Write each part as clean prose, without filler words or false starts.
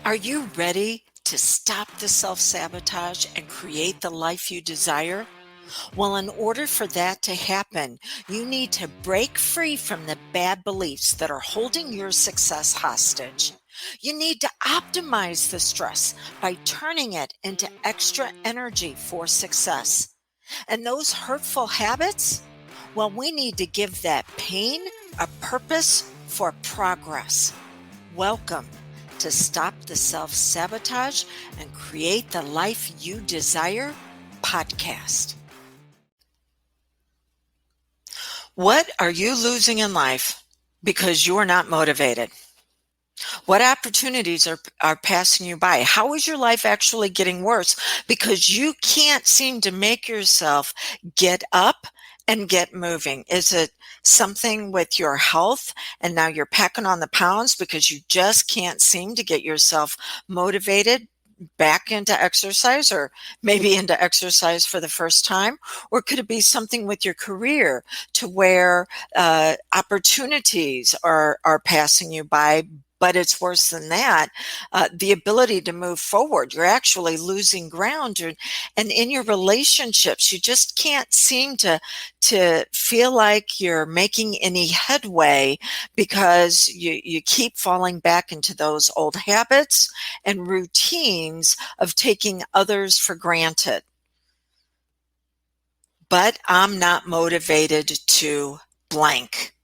Are you ready to stop the self-sabotage and create the life you desire? Well, in order for that to happen, you need to break free from the bad beliefs that are holding your success hostage. You need to optimize the stress by turning it into extra energy for success. And those hurtful habits? Well, we need to give that pain a purpose for progress. Welcome to Stop the Self-Sabotage and Create the Life You Desire podcast. What are you losing in life because you're not motivated? What opportunities are passing you by? How is your life actually getting worse because you can't seem to make yourself get up and get moving? Is it something with your health and now you're packing on the pounds because you just can't seem to get yourself motivated back into exercise, or maybe into exercise for the first time? Or could it be something with your career to where opportunities are passing you by? But it's worse than that. The ability to move forward, you're actually losing ground. And in your relationships, you just can't seem to feel like you're making any headway because you keep falling back into those old habits and routines of taking others for granted. But I'm not motivated to blank.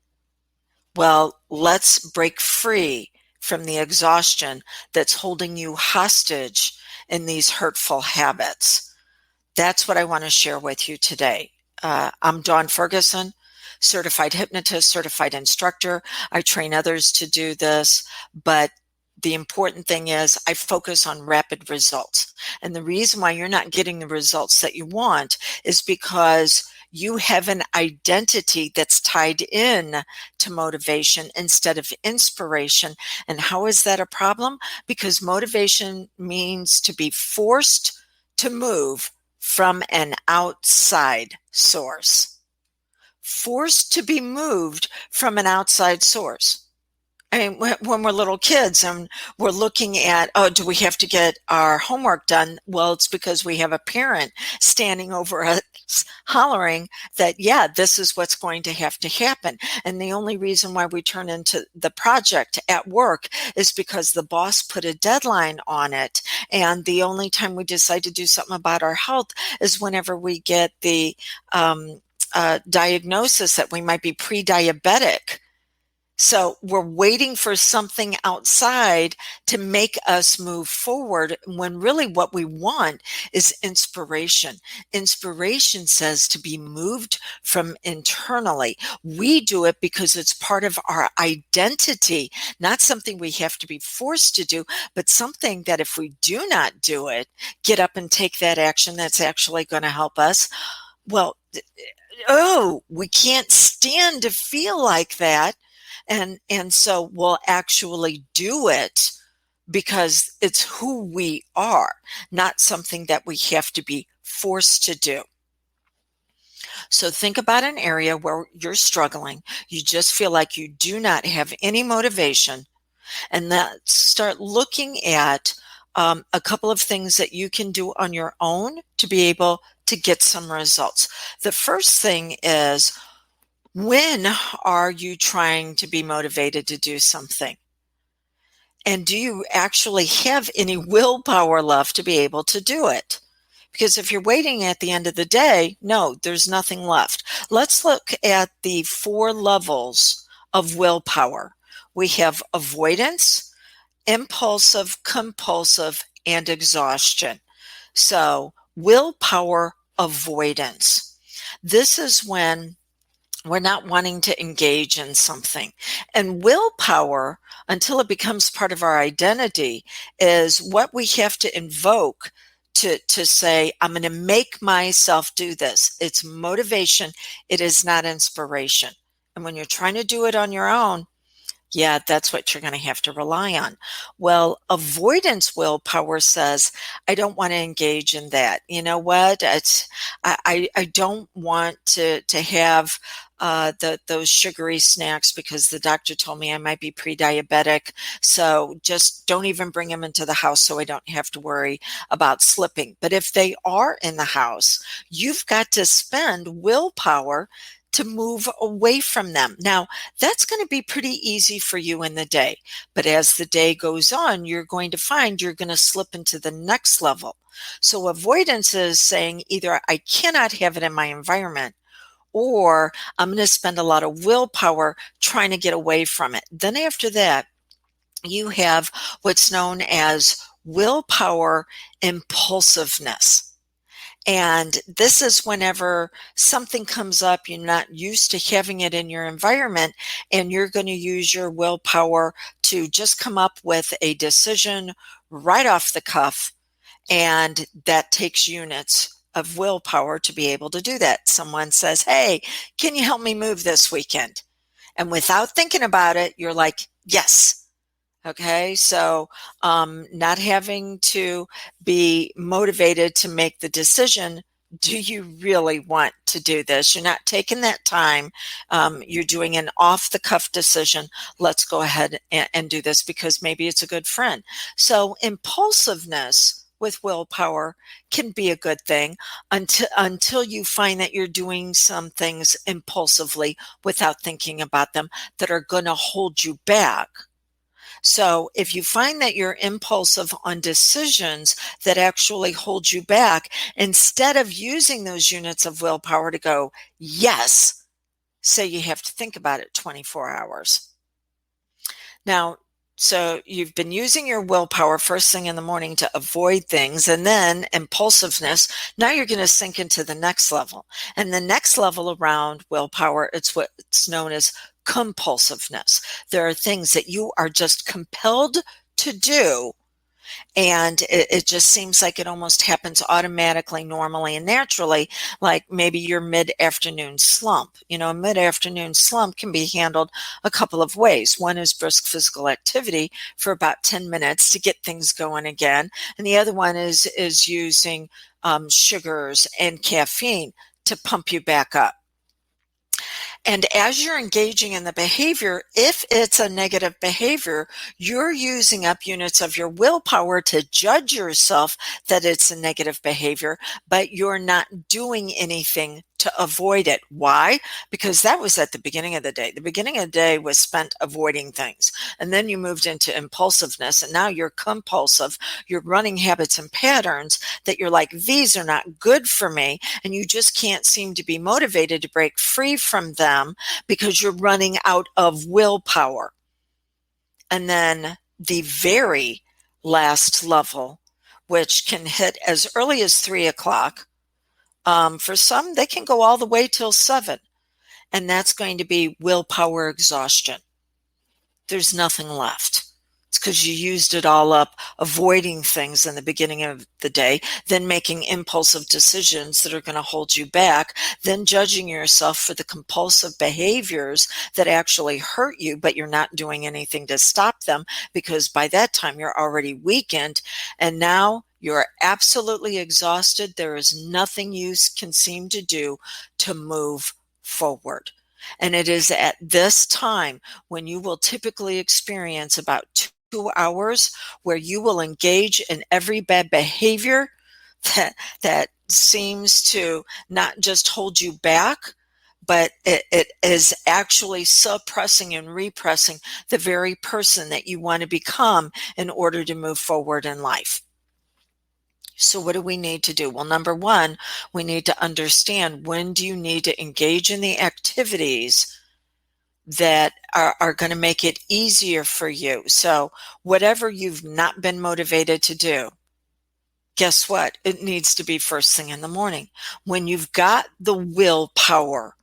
Well, let's break free from the exhaustion that's holding you hostage in these hurtful habits. That's what I want to share with you today. I'm Dawn Ferguson, certified hypnotist, certified instructor. I train others to do this, but the important thing is I focus on rapid results. And the reason why you're not getting the results that you want is because you have an identity that's tied in to motivation instead of inspiration. And how is that a problem? Because motivation means to be forced to move from an outside source. Forced to be moved from an outside source. I mean, when we're little kids and we're looking at, oh, do we have to get our homework done? Well, it's because we have a parent standing over us hollering that, yeah, this is what's going to have to happen. And the only reason why we turn into the project at work is because the boss put a deadline on it. And the only time we decide to do something about our health is whenever we get the diagnosis that we might be pre-diabetic. So we're waiting for something outside to make us move forward when really what we want is inspiration. Inspiration says to be moved from internally. We do it because it's part of our identity, not something we have to be forced to do, but something that if we do not do it, get up and take that action that's actually going to help us. Well, we can't stand to feel like that. And so we'll actually do it because it's who we are, not something that we have to be forced to do. So think about an area where you're struggling. You just feel like you do not have any motivation. And let's start looking at a couple of things that you can do on your own to be able to get some results. The first thing is, when are you trying to be motivated to do something? And do you actually have any willpower left to be able to do it? Because if you're waiting at the end of the day, no, there's nothing left. Let's look at the 4 levels of willpower. We have avoidance, impulsive, compulsive, and exhaustion. So willpower avoidance. This is when we're not wanting to engage in something. And willpower, until it becomes part of our identity, is what we have to invoke to say, I'm going to make myself do this. It's motivation. It is not inspiration. And when you're trying to do it on your own, Yeah, that's what you're going to have to rely on. Well, avoidance willpower says, I don't want to engage in that. You know what? I don't want to have those sugary snacks because the doctor told me I might be pre-diabetic. So just don't even bring them into the house so I don't have to worry about slipping. But if they are in the house, you've got to spend willpower to move away from them. Now, that's going to be pretty easy for you in the day. But as the day goes on, you're going to find you're going to slip into the next level. So avoidance is saying either I cannot have it in my environment, or I'm going to spend a lot of willpower trying to get away from it. Then after that, you have what's known as willpower impulsiveness. And this is whenever something comes up, you're not used to having it in your environment, and you're going to use your willpower to just come up with a decision right off the cuff. And that takes units of willpower to be able to do that. Someone says, hey, can you help me move this weekend? And without thinking about it, you're like, yes. Okay, so not having to be motivated to make the decision. Do you really want to do this? You're not taking that time. You're doing an off the cuff decision. Let's go ahead and do this because maybe it's a good friend. So impulsiveness with willpower can be a good thing until you find that you're doing some things impulsively without thinking about them that are going to hold you back. So if you find that you're impulsive on decisions that actually hold you back, instead of using those units of willpower to go, yes, say you have to think about it 24 hours. Now, so you've been using your willpower first thing in the morning to avoid things, and then impulsiveness. Now you're going to sink into the next level. And the next level around willpower, it's what's known as compulsiveness. There are things that you are just compelled to do, and it just seems like it almost happens automatically, normally, and naturally, like maybe your mid-afternoon slump. You know, a mid-afternoon slump can be handled a couple of ways. One is brisk physical activity for about 10 minutes to get things going again, and the other one is using sugars and caffeine to pump you back up. And as you're engaging in the behavior, if it's a negative behavior, you're using up units of your willpower to judge yourself that it's a negative behavior, but you're not doing anything to avoid it. Why? Because that was at the beginning of the day. The beginning of the day was spent avoiding things. And then you moved into impulsiveness, and now you're compulsive. You're running habits and patterns that you're like, these are not good for me. And you just can't seem to be motivated to break free from them because you're running out of willpower. And then the very last level, which can hit as early as 3 o'clock. For some, they can go all the way till 7, and that's going to be willpower exhaustion. There's nothing left. It's because you used it all up avoiding things in the beginning of the day, then making impulsive decisions that are going to hold you back, then judging yourself for the compulsive behaviors that actually hurt you, but you're not doing anything to stop them because by that time you're already weakened, and now you're absolutely exhausted. There is nothing you can seem to do to move forward. And it is at this time when you will typically experience about 2 hours where you will engage in every bad behavior that seems to not just hold you back, but it is actually suppressing and repressing the very person that you want to become in order to move forward in life. So what do we need to do? Well, number one, we need to understand when do you need to engage in the activities that are going to make it easier for you. So whatever you've not been motivated to do, guess what? It needs to be first thing in the morning. When you've got the willpower,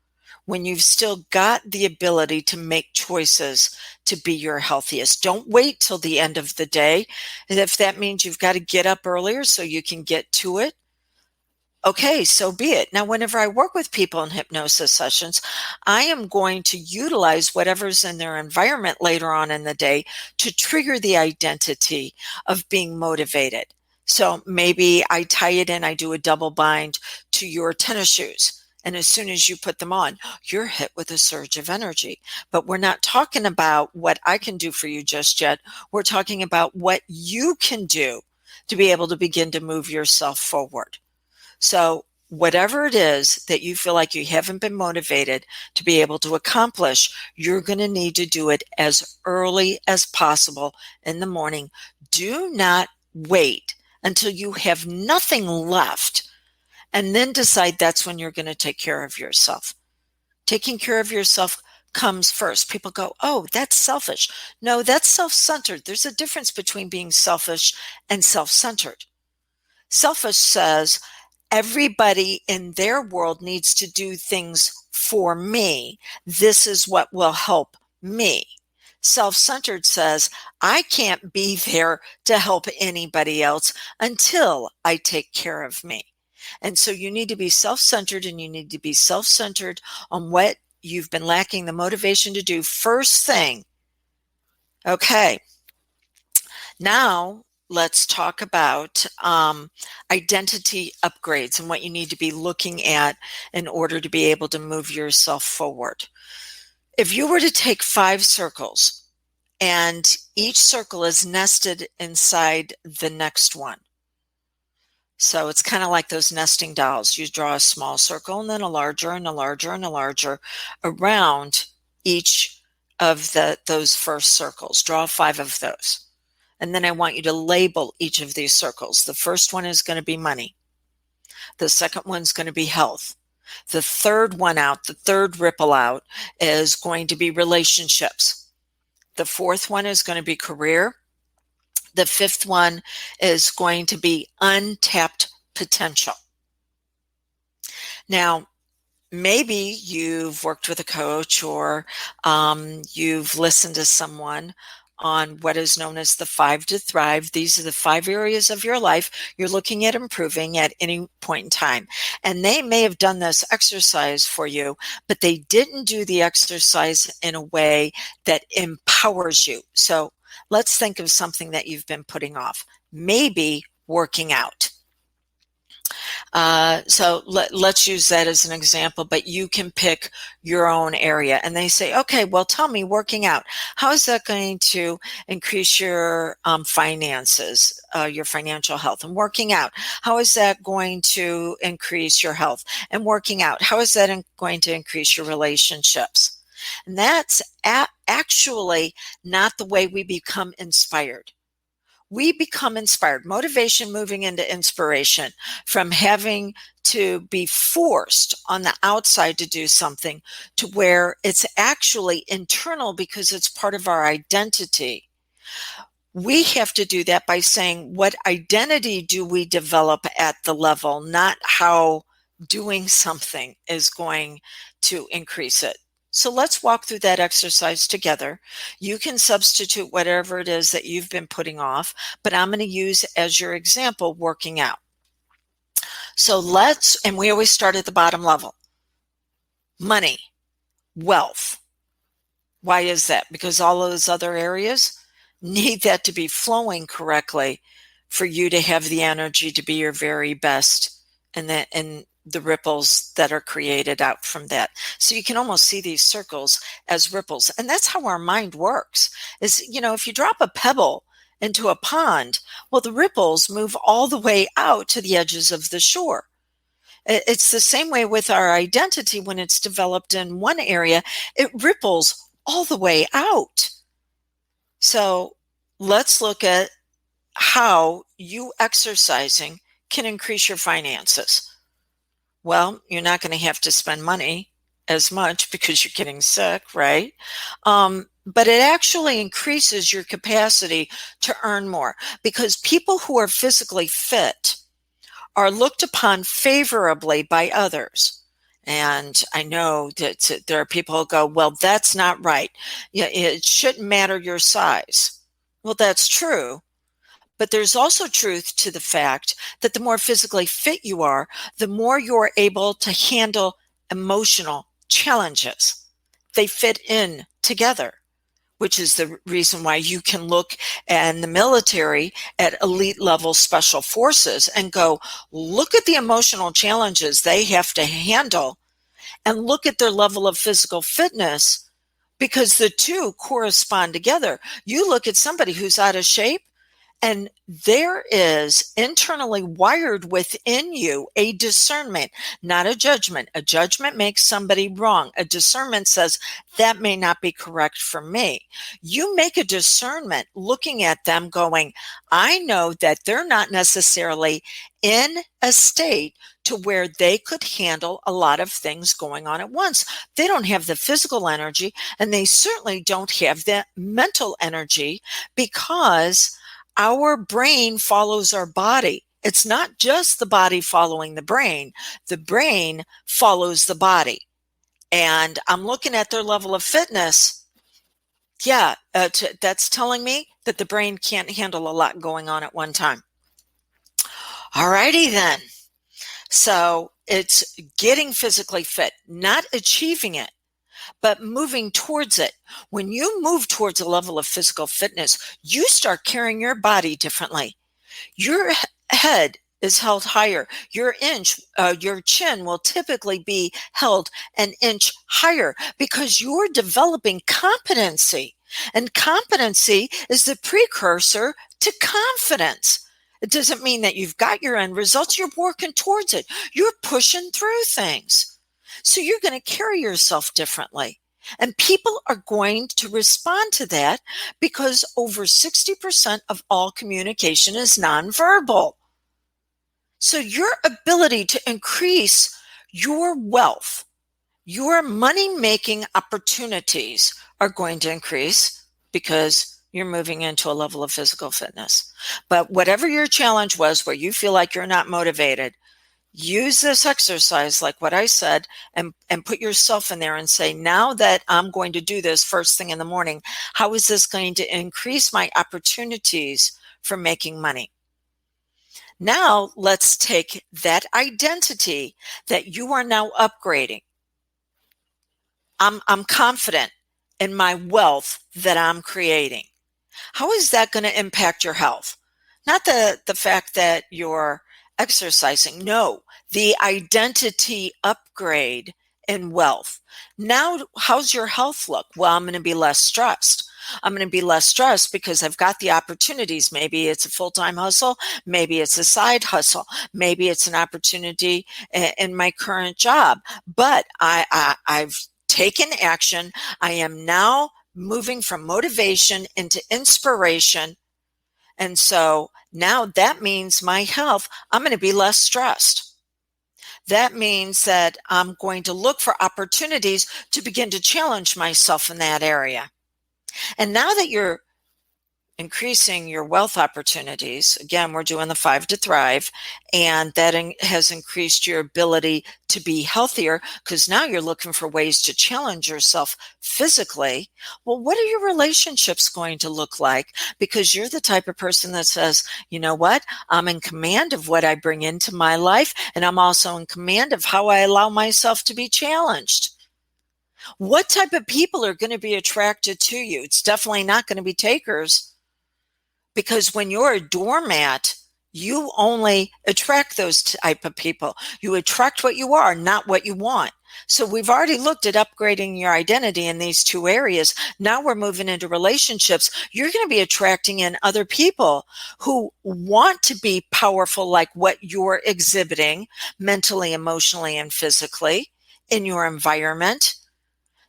when you've still got the ability to make choices to be your healthiest. Don't wait till the end of the day. And if that means you've got to get up earlier so you can get to it, okay, so be it. Now, whenever I work with people in hypnosis sessions, I am going to utilize whatever's in their environment later on in the day to trigger the identity of being motivated. So maybe I tie it in, I do a double bind to your tennis shoes. And as soon as you put them on, you're hit with a surge of energy. But we're not talking about what I can do for you just yet. We're talking about what you can do to be able to begin to move yourself forward. So whatever it is that you feel like you haven't been motivated to be able to accomplish, you're going to need to do it as early as possible in the morning. Do not wait until you have nothing left and then decide that's when you're going to take care of yourself. Taking care of yourself comes first. People go, oh, that's selfish. No, that's self-centered. There's a difference between being selfish and self-centered. Selfish says, everybody in their world needs to do things for me. This is what will help me. Self-centered says, I can't be there to help anybody else until I take care of me. And so you need to be self-centered, and you need to be self-centered on what you've been lacking the motivation to do first thing. Okay. Now, let's talk about identity upgrades and what you need to be looking at in order to be able to move yourself forward. If you were to take 5 circles and each circle is nested inside the next one, so it's kind of like those nesting dolls. You draw a small circle and then a larger and a larger and a larger around each of those first circles. Draw 5 of those. And then I want you to label each of these circles. The first one is going to be money. The second one's going to be health. The third one out, the third ripple out, is going to be relationships. The fourth one is going to be career. The fifth one is going to be untapped potential. Now, maybe you've worked with a coach, or you've listened to someone on what is known as the 5 to Thrive. These are the 5 areas of your life you're looking at improving at any point in time. And they may have done this exercise for you, but they didn't do the exercise in a way that empowers you. So let's think of something that you've been putting off. Maybe working out. So let's use that as an example, but you can pick your own area. And they say, okay, well, tell me, working out, how is that going to increase your finances, your financial health? And working out, how is that going to increase your health? And working out, how is that going to increase your relationships? And that's actually not the way we become inspired. We become inspired, motivation moving into inspiration, from having to be forced on the outside to do something to where it's actually internal because it's part of our identity. We have to do that by saying, what identity do we develop at the level, not how doing something is going to increase it. So let's walk through that exercise together. You can substitute whatever it is that you've been putting off, but I'm going to use as your example working out. So and we always start at the bottom level. Money, wealth. Why is that? Because all those other areas need that to be flowing correctly for you to have the energy to be your very best, and the ripples that are created out from that. So you can almost see these circles as ripples. And that's how our mind works. Is, if you drop a pebble into a pond, well, the ripples move all the way out to the edges of the shore. It's the same way with our identity. When it's developed in one area, it ripples all the way out. So let's look at how you exercising can increase your finances. Well, you're not going to have to spend money as much because you're getting sick, right? But it actually increases your capacity to earn more, because people who are physically fit are looked upon favorably by others. And I know that there are people who go, well, that's not right. Yeah, it shouldn't matter your size. Well, that's true. But there's also truth to the fact that the more physically fit you are, the more you're able to handle emotional challenges. They fit in together, which is the reason why you can look in the military at elite level special forces and go, look at the emotional challenges they have to handle and look at their level of physical fitness, because the two correspond together. You look at somebody who's out of shape, and there is internally wired within you a discernment, not a judgment. A judgment makes somebody wrong. A discernment says, that may not be correct for me. You make a discernment looking at them going, I know that they're not necessarily in a state to where they could handle a lot of things going on at once. They don't have the physical energy, and they certainly don't have the mental energy, because our brain follows our body. It's not just the body following the brain follows the body. And I'm looking at their level of fitness. Yeah, that's telling me that the brain can't handle a lot going on at one time. Alrighty then. So it's getting physically fit, not achieving it, but moving towards it. When you move towards a level of physical fitness, you start carrying your body differently. Your head is held higher. Your chin will typically be held an inch higher, because you're developing competency. And competency is the precursor to confidence. It doesn't mean that you've got your end results. You're working towards it. You're pushing through things. So you're going to carry yourself differently. And people are going to respond to that, because over 60% of all communication is nonverbal. So your ability to increase your wealth, your money-making opportunities are going to increase, because you're moving into a level of physical fitness. But whatever your challenge was, where you feel like you're not motivated, use this exercise like what I said, and put yourself in there and say, now that I'm going to do this first thing in the morning, how is this going to increase my opportunities for making money? Now let's take that identity that you are now upgrading. I'm confident in my wealth that I'm creating. How is that going to impact your health? Not the fact that you're exercising. No, the identity upgrade in wealth. Now, how's your health look? Well, I'm going to be less stressed. I'm going to be less stressed because I've got the opportunities. Maybe it's a full-time hustle. Maybe it's a side hustle. Maybe it's an opportunity in my current job. But I've taken action. I am now moving from motivation into inspiration. And so now that means my health, I'm going to be less stressed. That means that I'm going to look for opportunities to begin to challenge myself in that area. And now that you're increasing your wealth opportunities, again, we're doing the 5 to Thrive, and that has increased your ability to be healthier, because now you're looking for ways to challenge yourself physically. Well, what are your relationships going to look like? Because you're the type of person that says, you know what, I'm in command of what I bring into my life, and I'm also in command of how I allow myself to be challenged. What type of people are going to be attracted to you? It's definitely not going to be takers. Because when you're a doormat, you only attract those type of people. You attract what you are, not what you want. So we've already looked at upgrading your identity in these two areas. Now we're moving into relationships. You're going to be attracting in other people who want to be powerful like what you're exhibiting mentally, emotionally, and physically in your environment.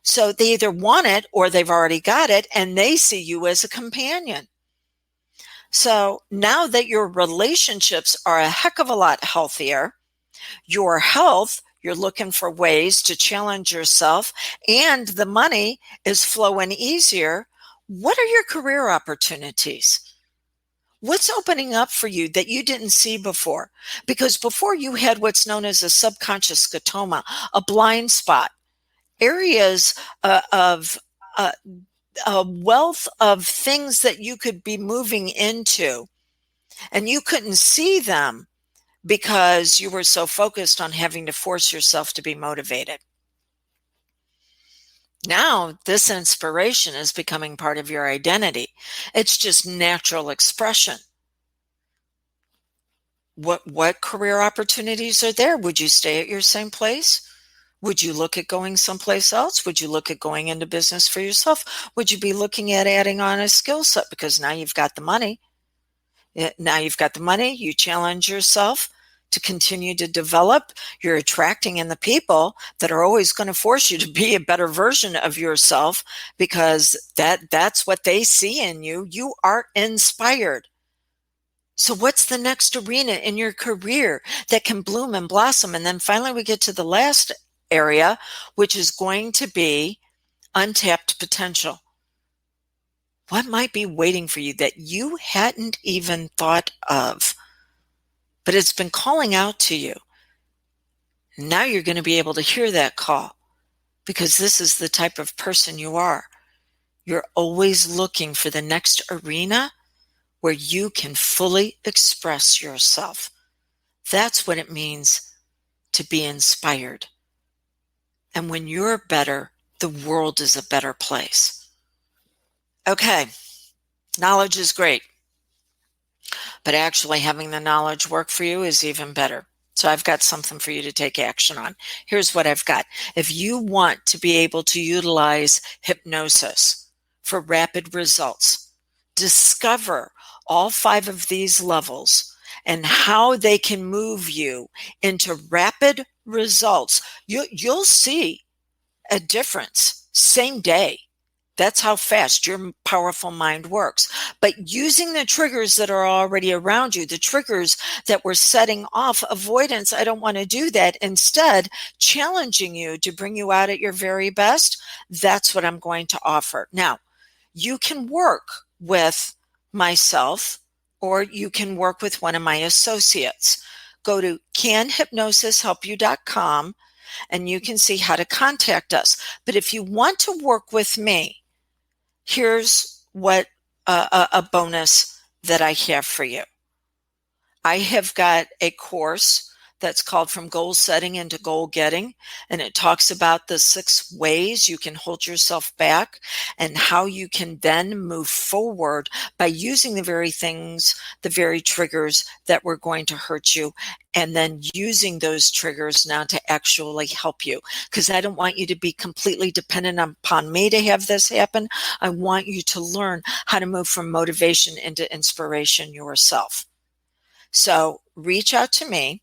So they either want it or they've already got it, and they see you as a companion. So now that your relationships are a heck of a lot healthier, your health, you're looking for ways to challenge yourself, and the money is flowing easier. What are your career opportunities? What's opening up for you that you didn't see before? Because before you had what's known as a subconscious scotoma, a blind spot, areas of a wealth of things that you could be moving into And you couldn't see them because you were so focused on having to force yourself to be motivated. Now, this inspiration is becoming part of your identity. It's just natural expression. What career opportunities are there? Would you stay at your same place? Would you look at going someplace else? Would you look at going into business for yourself? Would you be looking at adding on a skill set because now you've got the money? Now you've got the money, you challenge yourself to continue to develop. You're attracting in the people that are always going to force you to be a better version of yourself because that's what they see in you. You are inspired. So what's the next arena in your career that can bloom and blossom? And then finally we get to the last area, which is going to be untapped potential. What might be waiting for you that you hadn't even thought of, but it's been calling out to you? Now you're going to be able to hear that call because this is the type of person you are. You're always looking for the next arena where you can fully express yourself. That's what it means to be inspired. And when you're better, the world is a better place. Okay, knowledge is great, but actually having the knowledge work for you is even better. So I've got something for you to take action on. Here's what I've got. If you want to be able to utilize hypnosis for rapid results, discover all 5 of these levels and how they can move you into rapid results. You'll see a difference same day. That's how fast your powerful mind works. But using the triggers that are already around you, the triggers that we're setting off, avoidance, I don't want to do that. Instead, challenging you to bring you out at your very best, that's what I'm going to offer. Now, you can work with myself or you can work with one of my associates. Go to canhypnosishelpyou.com and you can see how to contact us. But if you want to work with me, here's what a bonus that I have for you. I have got a course that's called From Goal Setting into Goal Getting, and it talks about the 6 ways you can hold yourself back and how you can then move forward by using the very things, the very triggers that were going to hurt you, and then using those triggers now to actually help you. Because I don't want you to be completely dependent upon me to have this happen. I want you to learn how to move from motivation into inspiration yourself. So reach out to me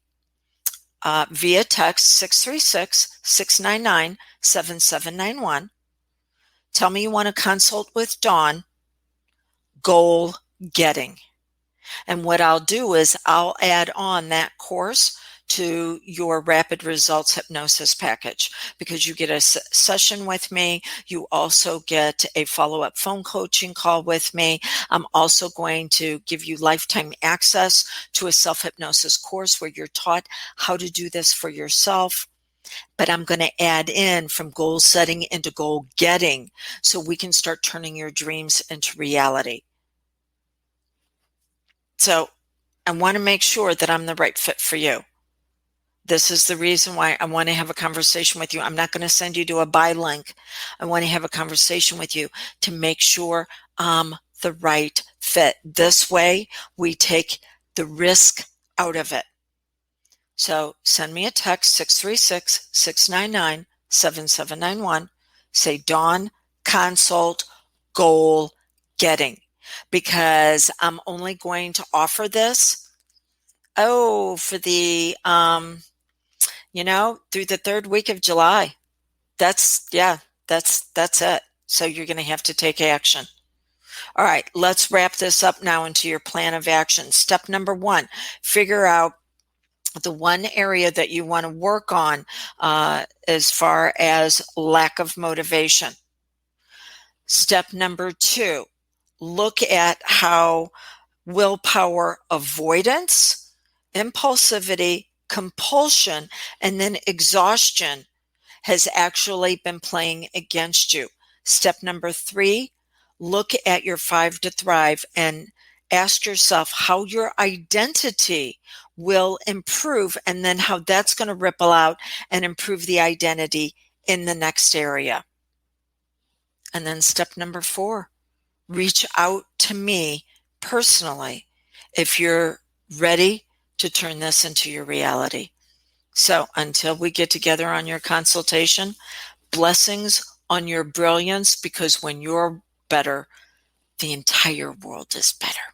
via text 636-699-7791. Tell me you want to consult with Dawn. Goal Getting. And what I'll do is I'll add on that course to your rapid results hypnosis package because you get a session with me. You also get a follow-up phone coaching call with me. I'm also going to give you lifetime access to a self-hypnosis course where you're taught how to do this for yourself. But I'm going to add in from goal setting into goal getting so we can start turning your dreams into reality. So I want to make sure that I'm the right fit for you. This is the reason why I want to have a conversation with you. I'm not going to send you to a buy link. I want to have a conversation with you to make sure I'm the right fit. This way, we take the risk out of it. So send me a text, 636-699-7791. Say Dawn Consult Goal Getting, because I'm only going to offer this, for the, through the 3rd week of July. That's it. So you're going to have to take action. All right, let's wrap this up now into your plan of action. Step number 1, figure out the one area that you want to work on as far as lack of motivation. Step number 2, look at how willpower avoidance, impulsivity, compulsion, and then exhaustion has actually been playing against you. Step number 3, look at your 5 to thrive and Ask yourself how your identity will improve, and then how that's going to ripple out and improve the identity in the next area. And then step number 4, reach out to me personally if you're ready to turn this into your reality. So until we get together on your consultation, blessings on your brilliance, because when you're better, the entire world is better.